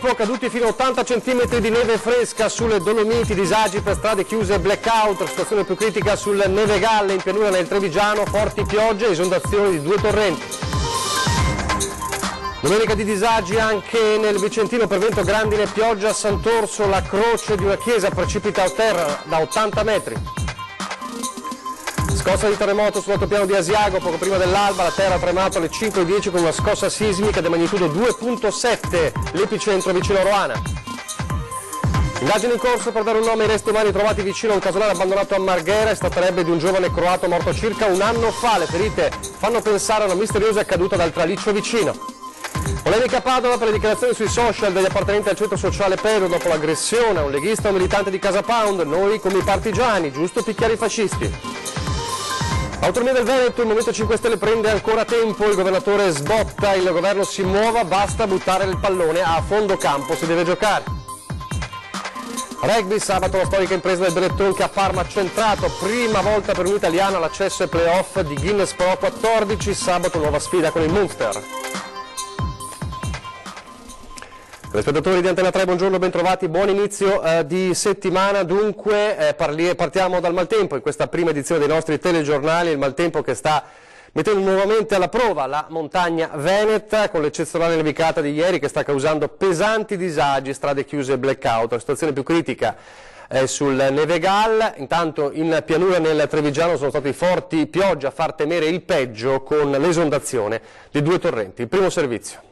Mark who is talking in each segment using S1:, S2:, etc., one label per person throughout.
S1: tempo, caduti fino a 80 cm di neve fresca sulle Dolomiti, disagi per strade chiuse, blackout, situazione più critica sul Neve Galle, in pianura nel Trevigiano, forti piogge, esondazioni di 2 torrenti. Domenica di disagi anche nel Vicentino per vento, grandine e pioggia a Sant'Orso, la croce di una chiesa precipita a terra da 80 metri. Scossa di terremoto sull'altopiano di Asiago, poco prima dell'alba, la terra ha tremato alle 5:10 con una scossa sismica di magnitudo 2.7, l'epicentro vicino a Roana. Indagini in corso per dare un nome ai resti umani trovati vicino a un casolare abbandonato a Marghera, si tratterebbe di un giovane croato morto circa un anno fa, le ferite fanno pensare a una misteriosa caduta dal traliccio vicino. Polemica a Padova per le dichiarazioni sui social degli appartenenti al centro sociale Pero dopo l'aggressione a un leghista e un militante di Casa Pound, noi come i partigiani, giusto picchiare i fascisti. Autonomia del Veneto, il Movimento 5 Stelle prende ancora tempo, il governatore sbotta, il governo si muova, basta buttare il pallone a fondo campo, si deve giocare. Rugby, sabato la storica impresa del Benetton che a Parma ha centrato, prima volta per un'italiana l'accesso ai playoff di Guinness Pro 14, sabato nuova sfida con il Munster. Telespettatori di Antena 3, buongiorno, bentrovati, buon inizio di settimana. Dunque partiamo dal maltempo in questa prima edizione dei nostri telegiornali, il maltempo che sta mettendo nuovamente alla prova la montagna veneta con l'eccezionale nevicata di ieri che sta causando pesanti disagi, strade chiuse e blackout. La situazione più critica è sul Neve Galle, intanto in pianura nel Trevigiano sono stati forti piogge a far temere il peggio con l'esondazione di 2 torrenti. Il primo servizio.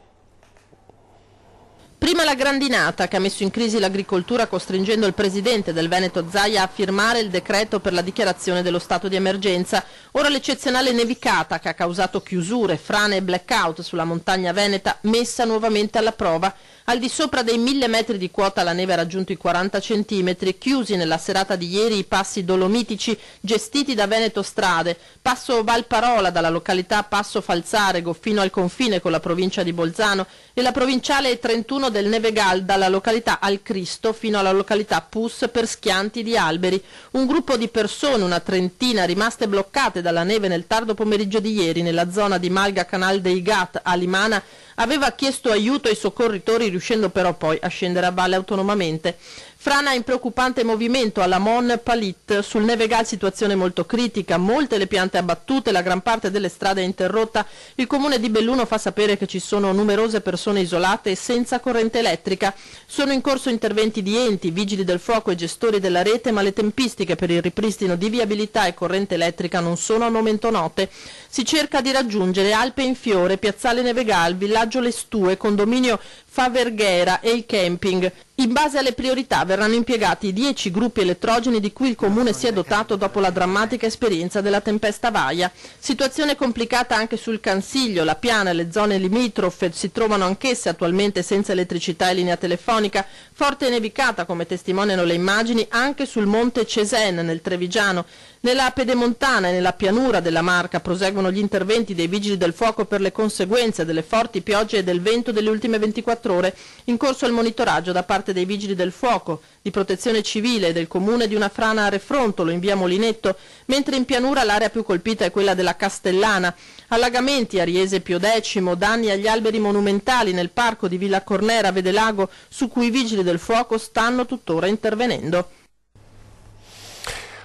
S2: Prima la grandinata che ha messo in crisi l'agricoltura costringendo il presidente del Veneto Zaia a firmare il decreto per la dichiarazione dello stato di emergenza. Ora l'eccezionale nevicata che ha causato chiusure, frane e blackout sulla montagna veneta messa nuovamente alla prova. Al di sopra dei 1000 metri di quota la neve ha raggiunto i 40 centimetri, chiusi nella serata di ieri i passi dolomitici gestiti da Veneto Strade, passo Valparola dalla località Passo Falzarego fino al confine con la provincia di Bolzano e la provinciale 31 del Nevegal dalla località Al Cristo fino alla località Pus per schianti di alberi. Un gruppo di persone, una trentina, rimaste bloccate dalla neve nel tardo pomeriggio di ieri nella zona di Malga Canal dei Gat a Limana aveva chiesto aiuto ai soccorritori riuscendo però poi a scendere a valle autonomamente. Frana in preoccupante movimento alla Mon Palit, sul Nevegal situazione molto critica, molte le piante abbattute, la gran parte delle strade è interrotta. Il comune di Belluno fa sapere che ci sono numerose persone isolate e senza corrente elettrica. Sono in corso interventi di enti, vigili del fuoco e gestori della rete, ma le tempistiche per il ripristino di viabilità e corrente elettrica non sono al momento note. Si cerca di raggiungere Alpe in Fiore, Piazzale Nevegal, Villaggio Le Stue, condominio Faverghera e il camping. In base alle priorità verranno impiegati 10 gruppi elettrogeni di cui il comune si è dotato dopo la drammatica esperienza della tempesta Vaia. Situazione complicata anche sul Cansiglio, la Piana e le zone limitrofe si trovano anch'esse attualmente senza elettricità e linea telefonica. Forte nevicata, come testimoniano le immagini, anche sul monte Cesen nel Trevigiano. Nella pedemontana e nella pianura della Marca proseguono gli interventi dei vigili del fuoco per le conseguenze delle forti piogge e del vento delle ultime 24 ore. In corso il monitoraggio da parte dei vigili del fuoco, di protezione civile e del comune di una frana a Refrontolo in via Molinetto, mentre in pianura l'area più colpita è quella della Castellana. Allagamenti a Riese Pio X, danni agli alberi monumentali nel parco di Villa Cornera Vedelago, su cui i vigili del fuoco stanno tuttora intervenendo.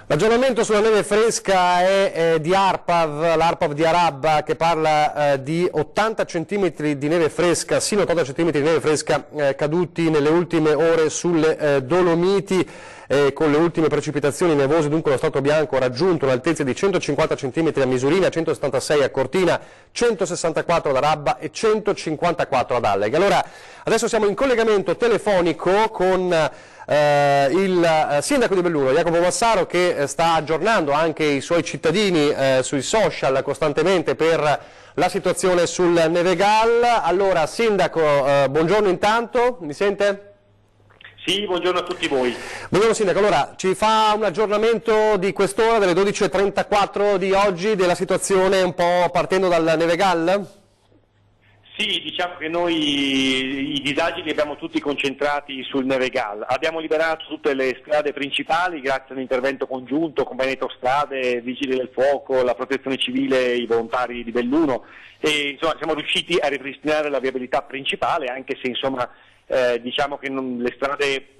S1: L'aggiornamento sulla neve fresca è di ARPAV, l'ARPAV di Arabba, che parla di 80 cm di neve fresca, sino a 80 cm di neve fresca caduti nelle ultime ore sulle Dolomiti. Con le ultime precipitazioni nevose, dunque lo strato bianco ha raggiunto un'altezza di 150 cm a Misurina, 176 a Cortina, 164 ad Arabba e 154 ad Alleghe. Allora, adesso siamo in collegamento telefonico con il sindaco di Belluno, Jacopo Massaro, che sta aggiornando anche i suoi cittadini sui social costantemente per la situazione sul Nevegal. Allora, sindaco, buongiorno intanto, mi sente?
S3: Sì, buongiorno a tutti voi.
S1: Buongiorno sindaco, allora ci fa un aggiornamento di quest'ora, delle 12:34 di oggi, della situazione un po' partendo dal Nevegal?
S3: Sì, diciamo che noi i disagi li abbiamo tutti concentrati sul Nevegal. Abbiamo liberato tutte le strade principali grazie a un intervento congiunto con Veneto Strade, Vigili del Fuoco, la Protezione Civile, i volontari di Belluno e insomma siamo riusciti a ripristinare la viabilità principale, anche se insomma diciamo che le strade,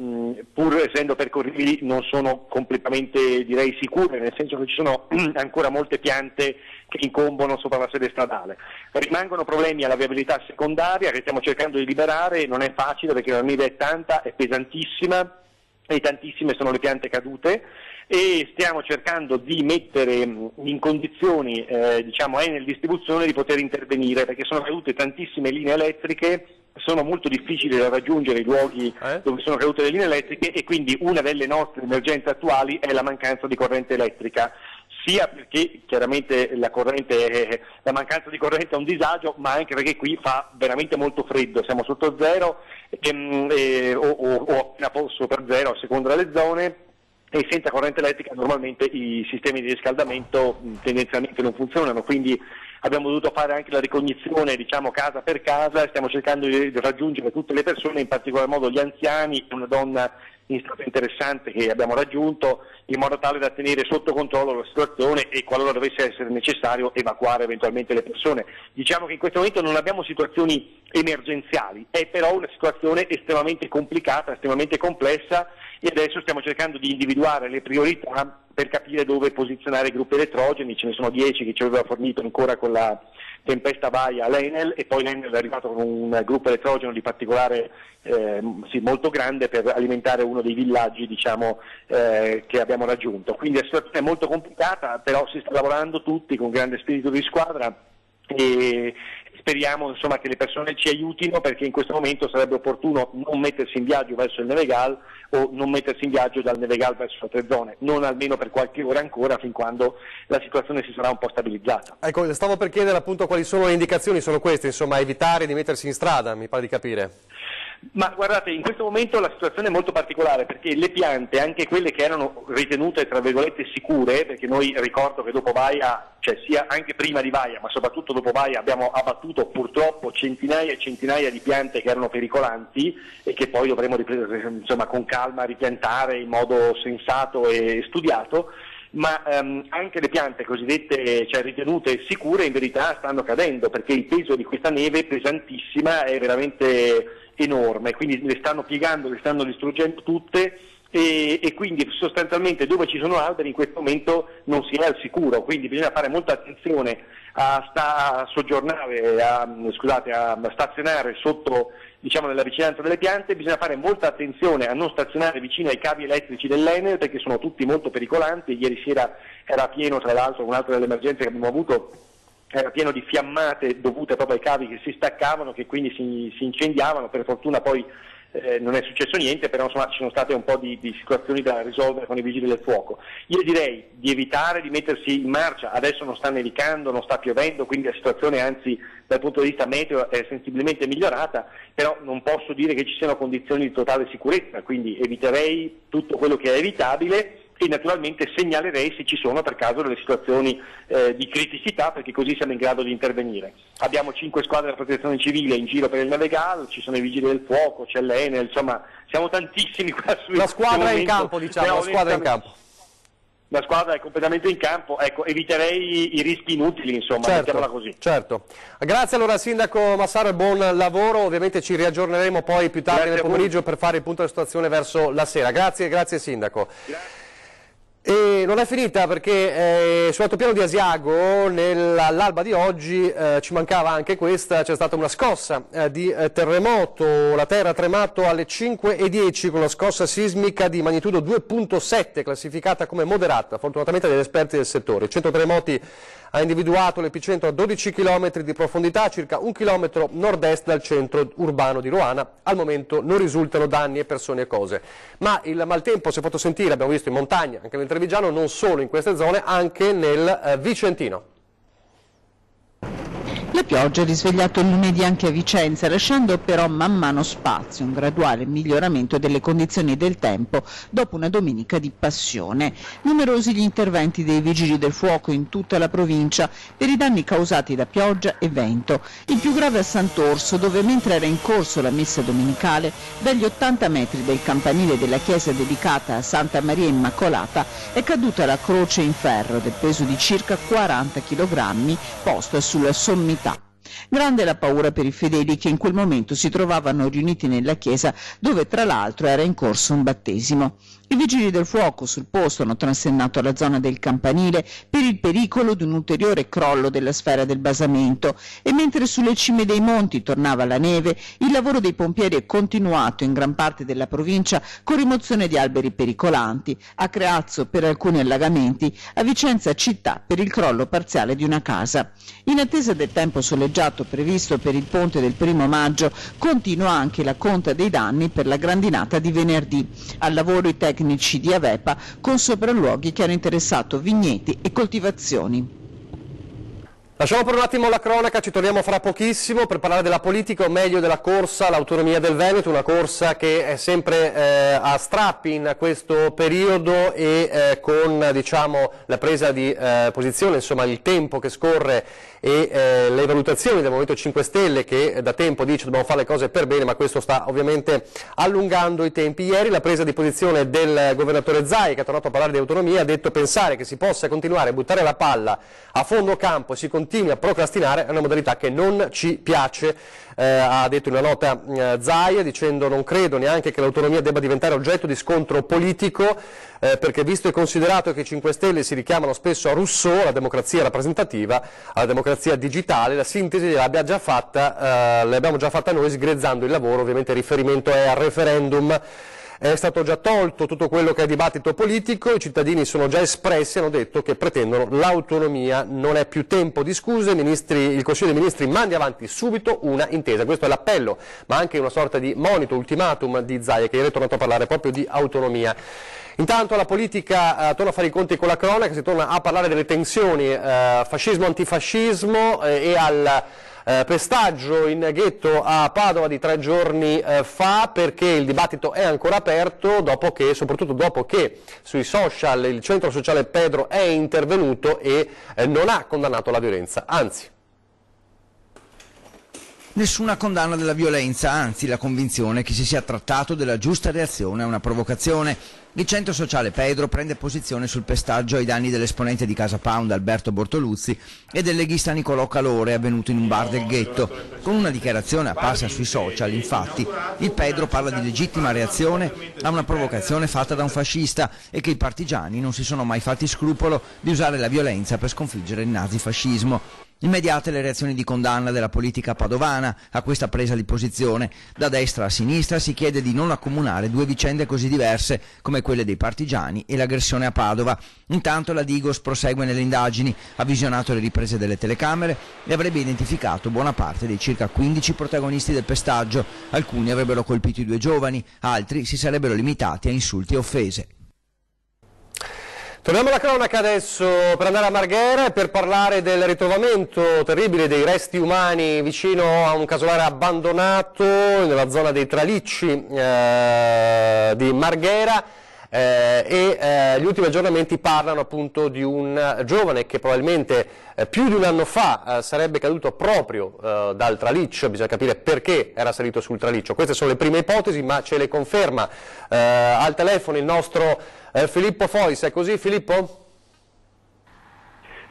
S3: pur essendo percorribili, non sono completamente, direi, sicure, nel senso che ci sono ancora molte piante che incombono sopra la sede stradale. Rimangono problemi alla viabilità secondaria che stiamo cercando di liberare, non è facile perché la neve è tanta, è pesantissima e tantissime sono le piante cadute, e stiamo cercando di mettere in condizioni Enel Distribuzione di poter intervenire, perché sono cadute tantissime linee elettriche, sono molto difficili da raggiungere i luoghi dove sono cadute le linee elettriche, e quindi una delle nostre emergenze attuali è la mancanza di corrente elettrica, sia perché chiaramente la mancanza di corrente è un disagio, ma anche perché qui fa veramente molto freddo, siamo sotto zero o appena sopra zero a seconda delle zone, e senza corrente elettrica normalmente i sistemi di riscaldamento tendenzialmente non funzionano, quindi abbiamo dovuto fare anche la ricognizione, diciamo, casa per casa, e stiamo cercando di raggiungere tutte le persone, in particolar modo gli anziani, una donna in stato interessante che abbiamo raggiunto, in modo tale da tenere sotto controllo la situazione e, qualora dovesse essere necessario, evacuare eventualmente le persone. Diciamo che in questo momento non abbiamo situazioni emergenziali, è però una situazione estremamente complicata, estremamente complessa, e adesso stiamo cercando di individuare le priorità per capire dove posizionare i gruppi elettrogeni. Ce ne sono 10 che ci aveva fornito ancora con la tempesta Vaia l'Enel, e poi l'Enel è arrivato con un gruppo elettrogeno di particolare molto grande per alimentare uno dei villaggi, diciamo, che abbiamo raggiunto. Quindi la situazione è molto complicata, però si sta lavorando tutti con grande spirito di squadra, e speriamo, insomma, che le persone ci aiutino, perché in questo momento sarebbe opportuno non mettersi in viaggio verso il Nevegal o non mettersi in viaggio dal Nevegal verso altre zone, non almeno per qualche ora ancora, fin quando la situazione si sarà un po' stabilizzata.
S1: Ecco, stavo per chiedere appunto quali sono le indicazioni, sono queste, insomma, evitare di mettersi in strada, mi pare di capire.
S3: Ma guardate, in questo momento la situazione è molto particolare, perché le piante, anche quelle che erano ritenute tra virgolette sicure, perché noi, ricordo che dopo Vaia, cioè sia anche prima di Vaia, ma soprattutto dopo Vaia, abbiamo abbattuto purtroppo centinaia e centinaia di piante che erano pericolanti e che poi dovremo, insomma, con calma ripiantare in modo sensato e studiato. Ma anche le piante cosiddette, cioè ritenute sicure, in verità stanno cadendo, perché il peso di questa neve pesantissima è veramente enorme, quindi le stanno piegando, le stanno distruggendo tutte, e quindi sostanzialmente dove ci sono alberi in questo momento non si è al sicuro, quindi bisogna fare molta attenzione a stazionare sotto, diciamo, nella vicinanza delle piante. Bisogna fare molta attenzione a non stazionare vicino ai cavi elettrici dell'Enel, perché sono tutti molto pericolanti. Ieri sera era pieno, tra l'altro, un'altra delle emergenze che abbiamo avuto, era pieno di fiammate dovute proprio ai cavi che si staccavano, che quindi si incendiavano. Per fortuna poi non è successo niente, però insomma ci sono state un po' di situazioni da risolvere con i vigili del fuoco. Io direi di evitare di mettersi in marcia, adesso non sta nevicando, non sta piovendo, quindi la situazione, anzi, dal punto di vista meteo è sensibilmente migliorata, però non posso dire che ci siano condizioni di totale sicurezza, quindi eviterei tutto quello che è evitabile, e naturalmente segnalerei se ci sono per caso delle situazioni di criticità, perché così siamo in grado di intervenire. Abbiamo 5 squadre della protezione civile in giro per il Nevegal, ci sono i vigili del fuoco, c'è l'Enel, insomma siamo tantissimi qua su.
S1: La squadra è in campo, diciamo, la squadra è in campo.
S3: La squadra è completamente in campo, ecco, eviterei i rischi inutili, insomma,
S1: certo,
S3: mettiamola così.
S1: Certo. Grazie allora Sindaco Massaro e buon lavoro, ovviamente ci riaggiorneremo poi più tardi nel pomeriggio per fare il punto della situazione verso la sera. Grazie Sindaco.
S3: Grazie.
S1: E non è finita, perché sull'altopiano di Asiago all'alba di oggi ci mancava anche questa, c'è stata una scossa di terremoto, la terra ha tremato alle 5:10 con una scossa sismica di magnitudo 2.7 classificata come moderata, fortunatamente dagli esperti del settore. Il centro terremoti ha individuato l'epicentro a 12 km di profondità, circa 1 km nord-est dal centro urbano di Roana. Al momento non risultano danni a persone e cose. Ma il maltempo si è fatto sentire, abbiamo visto in montagna, anche nel Trevigiano, non solo in queste zone, anche nel Vicentino.
S4: La pioggia ha risvegliato il lunedì anche a Vicenza, lasciando però man mano spazio, un graduale miglioramento delle condizioni del tempo dopo una domenica di passione. Numerosi gli interventi dei vigili del fuoco in tutta la provincia per i danni causati da pioggia e vento. Il più grave a Sant'Orso, dove mentre era in corso la messa domenicale, dagli 80 metri del campanile della chiesa dedicata a Santa Maria Immacolata è caduta la croce in ferro del peso di circa 40 kg posta sulla sommità. Grande la paura per i fedeli che in quel momento si trovavano riuniti nella chiesa, dove tra l'altro era in corso un battesimo. I vigili del fuoco sul posto hanno transennato la zona del campanile per il pericolo di un ulteriore crollo della sfera del basamento, e mentre sulle cime dei monti tornava la neve, il lavoro dei pompieri è continuato in gran parte della provincia con rimozione di alberi pericolanti, a Creazzo per alcuni allagamenti, a Vicenza città per il crollo parziale di una casa. In attesa del tempo soleggiato previsto per il ponte del 1° maggio, continua anche la conta dei danni per la grandinata di venerdì. Al lavoro i tecnici di Avepa con sopralluoghi che hanno interessato vigneti e coltivazioni.
S1: Lasciamo per un attimo la cronaca, ci torniamo fra pochissimo per parlare della politica, o meglio della corsa all'autonomia del Veneto, una corsa che è sempre a strappi in questo periodo e con diciamo, la presa di posizione, insomma il tempo che scorre e le valutazioni del Movimento 5 Stelle che da tempo dice dobbiamo fare le cose per bene, ma questo sta ovviamente allungando i tempi. Ieri la presa di posizione del governatore Zaia, che è tornato a parlare di autonomia, ha detto pensare che si possa continuare a buttare la palla a fondo campo e si continui a procrastinare è una modalità che non ci piace, ha detto in una nota Zaia, dicendo non credo neanche che l'autonomia debba diventare oggetto di scontro politico, perché visto e considerato che i 5 Stelle si richiamano spesso a Rousseau, alla democrazia rappresentativa, alla democrazia digitale, la sintesi l'abbiamo già fatta noi sgrezzando il lavoro, ovviamente il riferimento è al referendum. È stato già tolto tutto quello che è dibattito politico, i cittadini sono già espressi, hanno detto che pretendono l'autonomia, non è più tempo di scuse, il Consiglio dei Ministri mandi avanti subito una intesa, questo è l'appello, ma anche una sorta di monito, ultimatum di Zaia, che ieri è tornato a parlare proprio di autonomia. Intanto la politica torna a fare i conti con la cronaca, si torna a parlare delle tensioni fascismo-antifascismo e al pestaggio in ghetto a Padova di 3 giorni fa, perché il dibattito è ancora aperto, soprattutto dopo che sui social il centro sociale Pedro è intervenuto e non ha condannato la violenza, anzi.
S5: Nessuna condanna della violenza, anzi la convinzione che si sia trattato della giusta reazione a una provocazione. Il centro sociale Pedro prende posizione sul pestaggio ai danni dell'esponente di Casa Pound Alberto Bortoluzzi e del leghista Nicolò Calore, avvenuto in un bar del ghetto. Con una dichiarazione apparsa sui social, infatti, il Pedro parla di legittima reazione a una provocazione fatta da un fascista e che i partigiani non si sono mai fatti scrupolo di usare la violenza per sconfiggere il nazifascismo. Immediate le reazioni di condanna della politica padovana a questa presa di posizione. Da destra a sinistra si chiede di non accomunare due vicende così diverse come quelle dei partigiani e l'aggressione a Padova. Intanto la Digos prosegue nelle indagini, ha visionato le riprese delle telecamere e avrebbe identificato buona parte dei circa 15 protagonisti del pestaggio. Alcuni avrebbero colpito i 2 giovani, altri si sarebbero limitati a insulti e offese.
S1: Torniamo alla cronaca adesso per andare a Marghera e per parlare del ritrovamento terribile dei resti umani vicino a un casolare abbandonato nella zona dei Tralicci di Marghera. Gli ultimi aggiornamenti parlano appunto di un giovane che probabilmente più di un anno fa sarebbe caduto proprio dal traliccio, bisogna capire perché era salito sul traliccio. Queste sono le prime ipotesi, ma ce le conferma al telefono il nostro Filippo Fois. È così, Filippo?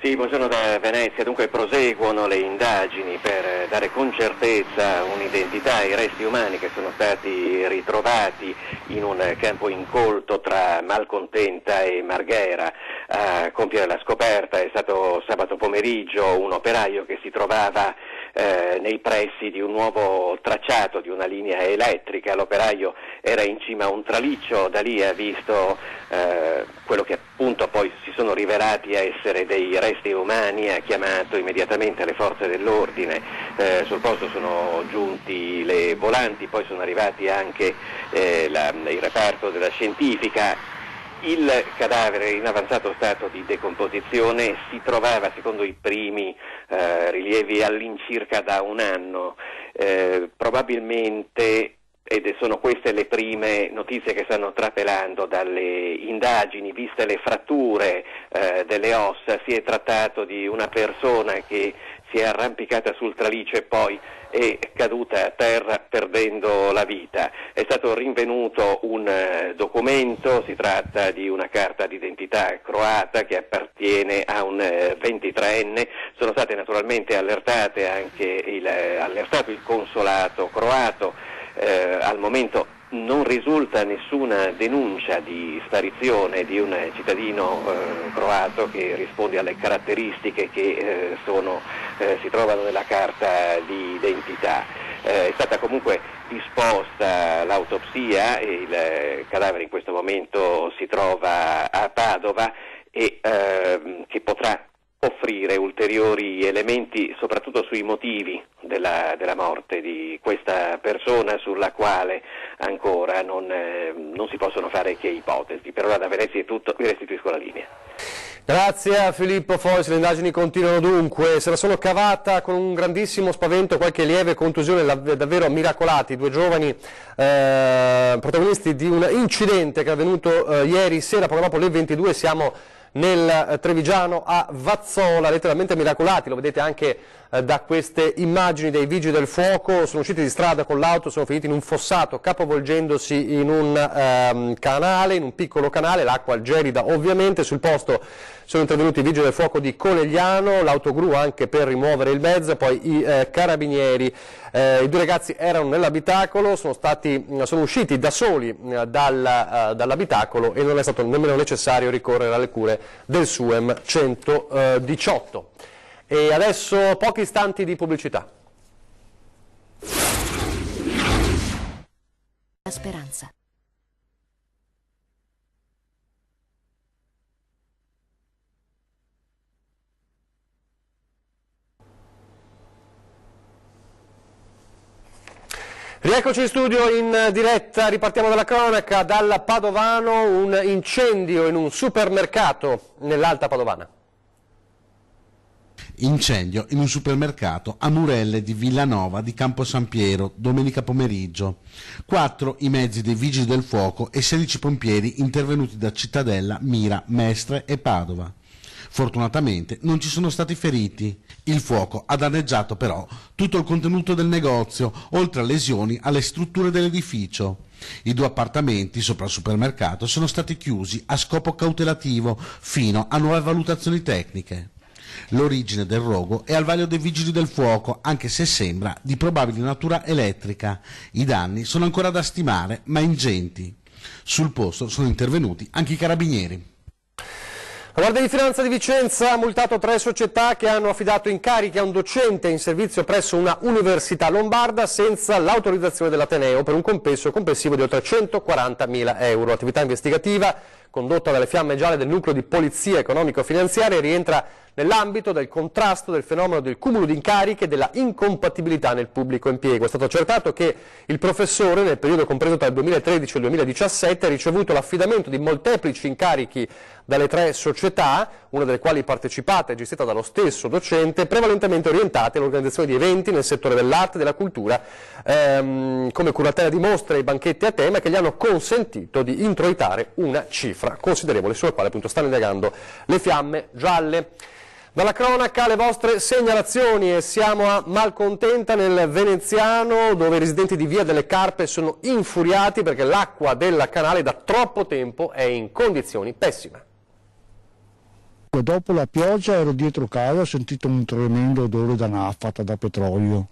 S6: Sì, buongiorno da Venezia. Dunque proseguono le indagini per dare con certezza un'identità ai resti umani che sono stati ritrovati in un campo incolto tra Malcontenta e Marghera. A compiere la scoperta è stato sabato pomeriggio un operaio che si trovava nei pressi di un nuovo tracciato di una linea elettrica. L'operaio era in cima a un traliccio, da lì ha visto quello che appunto poi si sono rivelati essere dei resti umani, ha chiamato immediatamente le forze dell'ordine, sul posto sono giunti le volanti, poi sono arrivati anche il reparto della scientifica. Il cadavere in avanzato stato di decomposizione si trovava, secondo i primi rilievi, all'incirca da un anno, probabilmente, ed sono queste le prime notizie che stanno trapelando dalle indagini, viste le fratture delle ossa, si è trattato di una persona che si è arrampicata sul traliccio e poi è caduta a terra perdendo la vita. È stato rinvenuto un documento, si tratta di una carta d'identità croata che appartiene a un 23enne, sono state naturalmente allertato il consolato croato, al momento non risulta nessuna denuncia di sparizione di un cittadino croato che risponde alle caratteristiche che si trovano nella carta di identità. È stata comunque disposta l'autopsia e il cadavere in questo momento si trova a Padova e che potrà offrire ulteriori elementi soprattutto sui motivi della morte di questa persona, sulla quale ancora non si possono fare che ipotesi. Per ora da Venezia è tutto, vi restituisco la linea.
S1: Grazie a Filippo Fois, le indagini continuano dunque, se la sono cavata con un grandissimo spavento, qualche lieve contusione, davvero miracolati, due giovani protagonisti di un incidente che è avvenuto ieri sera, poco dopo le 22, siamo nel Trevigiano a Vazzola, letteralmente miracolati, lo vedete anche da queste immagini dei vigili del fuoco, sono usciti di strada con l'auto, sono finiti in un fossato capovolgendosi in un canale, in un piccolo canale, l'acqua gelida ovviamente, sul posto sono intervenuti i vigili del fuoco di Conegliano, l'autogru anche per rimuovere il mezzo, poi i carabinieri. I due ragazzi erano nell'abitacolo, sono usciti da soli dall'abitacolo e non è stato nemmeno necessario ricorrere alle cure del SUEM 118. E adesso pochi istanti di pubblicità.
S7: La speranza.
S1: Rieccoci in studio in diretta, ripartiamo dalla cronaca, dal Padovano, un incendio in un supermercato nell'Alta Padovana.
S8: Incendio in un supermercato a Murelle di Villanova di Campo San Piero, domenica pomeriggio. 4 i mezzi dei vigili del fuoco e 16 pompieri intervenuti da Cittadella, Mira, Mestre e Padova. Fortunatamente non ci sono stati feriti. Il fuoco ha danneggiato però tutto il contenuto del negozio, oltre a lesioni alle strutture dell'edificio. I 2 appartamenti sopra il supermercato sono stati chiusi a scopo cautelativo fino a nuove valutazioni tecniche. L'origine del rogo è al vaglio dei vigili del fuoco, anche se sembra di probabile natura elettrica. I danni sono ancora da stimare, ma ingenti. Sul posto sono intervenuti anche i carabinieri.
S1: La Guardia di Finanza di Vicenza ha multato 3 società che hanno affidato incarichi a un docente in servizio presso una università lombarda senza l'autorizzazione dell'Ateneo per un compenso complessivo di oltre 140.000 euro. L'attività investigativa condotta dalle Fiamme Gialle del Nucleo di Polizia Economico-Finanziaria rientra nell'ambito del contrasto del fenomeno del cumulo di incarichi e della incompatibilità nel pubblico impiego. È stato accertato che il professore, nel periodo compreso tra il 2013 e il 2017, ha ricevuto l'affidamento di molteplici incarichi dalle 3 società, una delle quali partecipata e gestita dallo stesso docente, prevalentemente orientate all'organizzazione di eventi nel settore dell'arte e della cultura, come curatela di mostre e banchetti a tema, che gli hanno consentito di introitare una cifra considerevole, sulla quale appunto stanno indagando le Fiamme Gialle. Dalla cronaca le vostre segnalazioni, e siamo a Malcontenta nel Veneziano, dove i residenti di Via delle Carpe sono infuriati perché l'acqua del canale da troppo tempo è in condizioni pessime.
S9: Dopo la pioggia ero dietro casa, ho sentito un tremendo odore da nafta, da petrolio.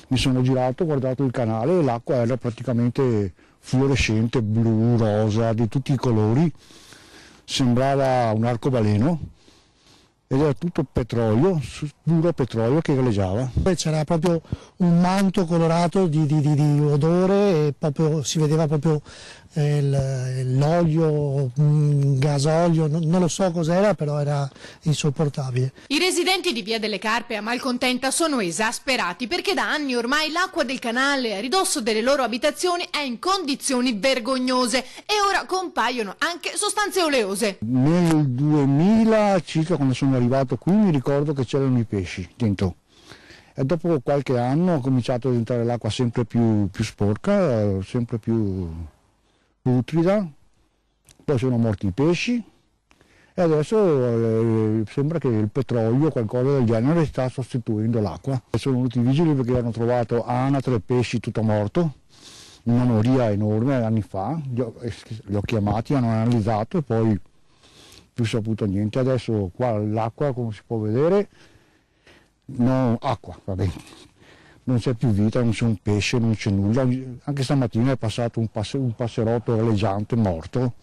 S9: Mi sono girato, ho guardato il canale e l'acqua era praticamente fluorescente, blu, rosa, di tutti i colori. Sembrava un arcobaleno. Ed era tutto petrolio, puro petrolio che galleggiava.
S10: C'era proprio un manto colorato di odore e proprio, si vedeva proprio l'olio, gasolio, non lo so cos'era, però era insopportabile.
S11: I residenti di Via delle Carpe a Malcontenta sono esasperati perché da anni ormai l'acqua del canale a ridosso delle loro abitazioni è in condizioni vergognose e ora compaiono anche sostanze oleose.
S9: Nel 2000 circa, quando sono arrivato qui, mi ricordo che c'erano i pesci dentro. E dopo qualche anno ho cominciato a diventare l'acqua sempre più sporca, sempre più putrida, poi sono morti i pesci e adesso sembra che il petrolio o qualcosa del genere sta sostituendo l'acqua. Sono venuti i vigili perché hanno trovato anatre e pesci tutto morto, una moria enorme anni fa, li ho chiamati, hanno analizzato e poi più saputo niente. Adesso qua l'acqua, come si può vedere, no, acqua, va bene, non c'è più vita, non c'è un pesce, non c'è nulla. Anche stamattina è passato un passerotto galleggiante morto,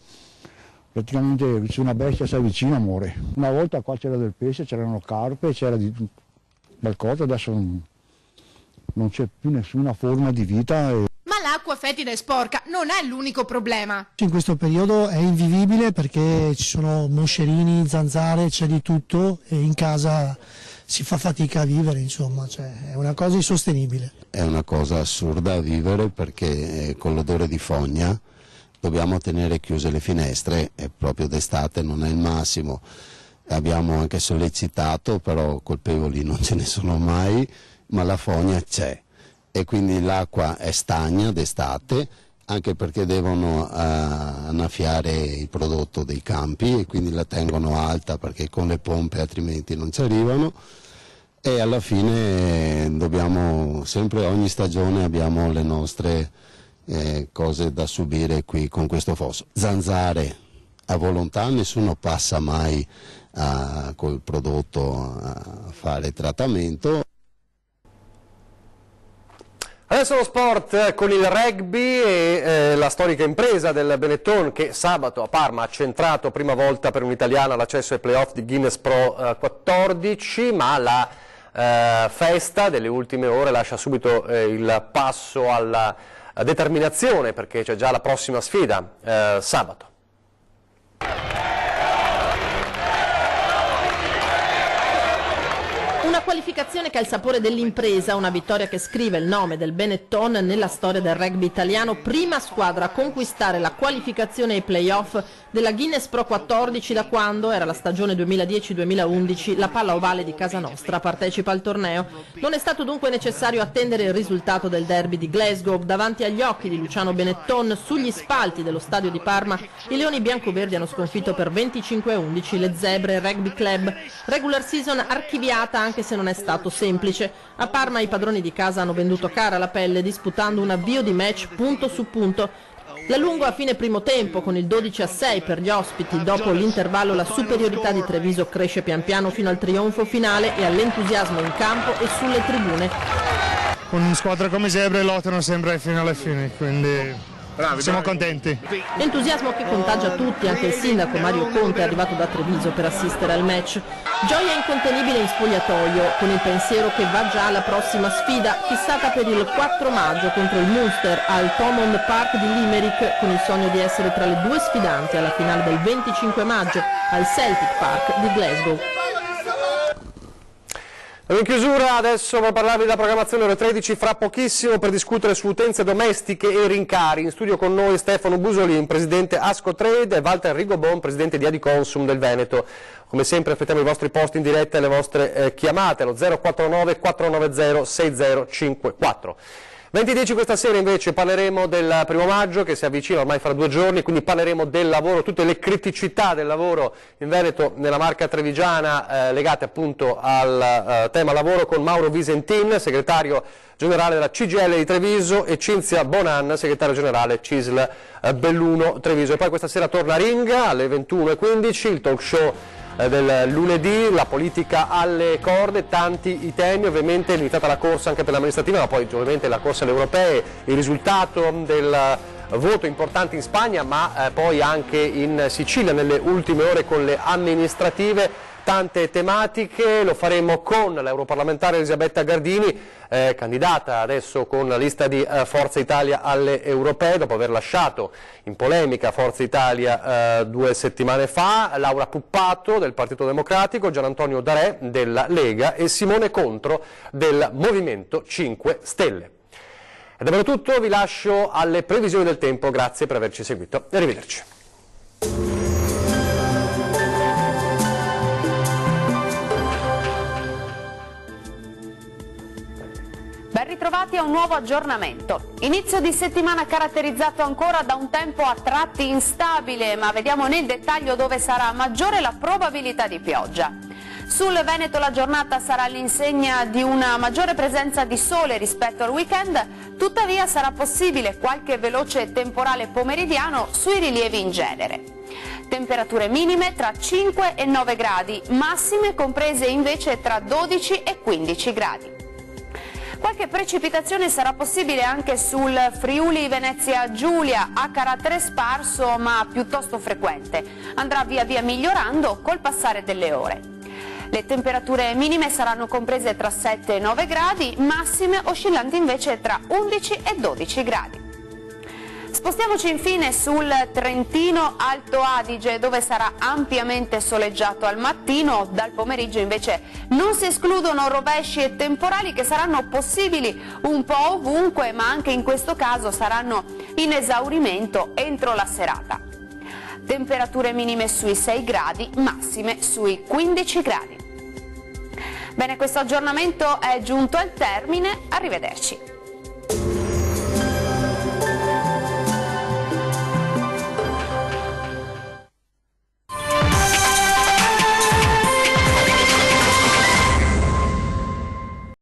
S9: praticamente se una bestia si avvicina muore. Una volta qua c'era del pesce, c'erano carpe, c'era di qualcosa, adesso non c'è più nessuna forma di vita.
S11: Ma l'acqua fetida e sporca non è l'unico problema.
S10: In questo periodo è invivibile perché ci sono moscerini, zanzare, c'è di tutto e in casa si fa fatica a vivere, insomma, cioè, è una cosa insostenibile.
S7: È una cosa assurda a vivere perché con l'odore di fogna dobbiamo tenere chiuse le finestre e proprio d'estate non è il massimo. Abbiamo anche sollecitato, però colpevoli non ce ne sono mai, ma la fogna c'è e quindi l'acqua è stagna d'estate, anche perché devono annaffiare il prodotto dei campi e quindi la tengono alta perché con le pompe altrimenti non ci arrivano, e alla fine dobbiamo sempre, ogni stagione abbiamo le nostre cose da subire qui con questo fosso. Zanzare a volontà, nessuno passa mai col prodotto a fare trattamento.
S1: Adesso lo sport con il rugby e la storica impresa del Benetton che sabato a Parma ha centrato prima volta per un'italiana l'accesso ai playoff di Guinness Pro 14, ma la festa delle ultime ore lascia subito il passo alla determinazione perché c'è già la prossima sfida sabato.
S2: Una qualificazione che ha il sapore dell'impresa, una vittoria che scrive il nome del Benetton nella storia del rugby italiano, prima squadra a conquistare la qualificazione ai playoff della Guinness Pro 14 da quando, era la stagione 2010-2011, la palla ovale di casa nostra partecipa al torneo. Non è stato dunque necessario attendere il risultato del derby di Glasgow. Davanti agli occhi di Luciano Benetton, sugli spalti dello stadio di Parma, i leoni biancoverdi hanno sconfitto per 25-11 le Zebre Rugby Club. Regular season archiviata anche se non è stato semplice. A Parma i padroni di casa hanno venduto cara la pelle disputando un avvio di match punto su punto. La lungo a fine primo tempo con il 12-6 per gli ospiti, dopo l'intervallo la superiorità di Treviso cresce pian piano fino al trionfo finale e all'entusiasmo in campo e sulle tribune.
S12: Con una squadra come Zebre lottano sempre fino alla fine, quindi siamo contenti.
S2: Entusiasmo che contagia tutti, anche il sindaco Mario Conte è arrivato da Treviso per assistere al match. Gioia incontenibile in spogliatoio, con il pensiero che va già alla prossima sfida, fissata per il 4 maggio contro il Munster al Thomond Park di Limerick, con il sogno di essere tra le due sfidanti alla finale del 25 maggio al Celtic Park di Glasgow.
S1: In chiusura adesso per parlarvi della programmazione ore 13 fra pochissimo per discutere su utenze domestiche e rincari. In studio con noi Stefano Busolin, presidente Ascotrade, e Walter Rigobon, presidente di Adiconsum del Veneto. Come sempre aspettiamo i vostri posti in diretta e le vostre chiamate allo 049 490 6054. 20:10 questa sera invece parleremo del 1° maggio che si avvicina ormai fra 2 giorni, quindi parleremo del lavoro, tutte le criticità del lavoro in Veneto, nella Marca Trevigiana, legate appunto al tema lavoro con Mauro Visentin, segretario generale della CGIL di Treviso, e Cinzia Bonan, segretario generale CISL Belluno Treviso. E poi questa sera torna Ringa alle 21:15, il talk show del lunedì, la politica alle corde, tanti i temi, ovviamente limitata la corsa anche per l'amministrativa, ma poi ovviamente la corsa alle europee, il risultato del voto importante in Spagna, ma poi anche in Sicilia nelle ultime ore con le amministrative. Tante tematiche, lo faremo con l'europarlamentare Elisabetta Gardini, candidata adesso con la lista di Forza Italia alle europee, dopo aver lasciato in polemica Forza Italia 2 settimane fa, Laura Puppato del Partito Democratico, Gianantonio Darè della Lega e Simone Contro del Movimento 5 Stelle. È davvero tutto, vi lascio alle previsioni del tempo, grazie per averci seguito e arrivederci.
S13: Ben ritrovati. bentrovati a un nuovo aggiornamento. Inizio di settimana caratterizzato ancora da un tempo a tratti instabile, ma vediamo nel dettaglio dove sarà maggiore la probabilità di pioggia. Sul Veneto la giornata sarà all'insegna di una maggiore presenza di sole rispetto al weekend, tuttavia sarà possibile qualche veloce temporale pomeridiano sui rilievi in genere. Temperature minime tra 5 e 9 gradi, massime comprese invece tra 12 e 15 gradi. Qualche precipitazione sarà possibile anche sul Friuli Venezia Giulia, a carattere sparso ma piuttosto frequente. Andrà via via migliorando col passare delle ore. Le temperature minime saranno comprese tra 7 e 9 gradi, massime oscillanti invece tra 11 e 12 gradi. Spostiamoci infine sul Trentino Alto Adige, dove sarà ampiamente soleggiato al mattino. Dal pomeriggio invece non si escludono rovesci e temporali che saranno possibili un po' ovunque, ma anche in questo caso saranno in esaurimento entro la serata. Temperature minime sui 6 gradi, massime sui 15 gradi. Bene, questo aggiornamento è giunto al termine, arrivederci.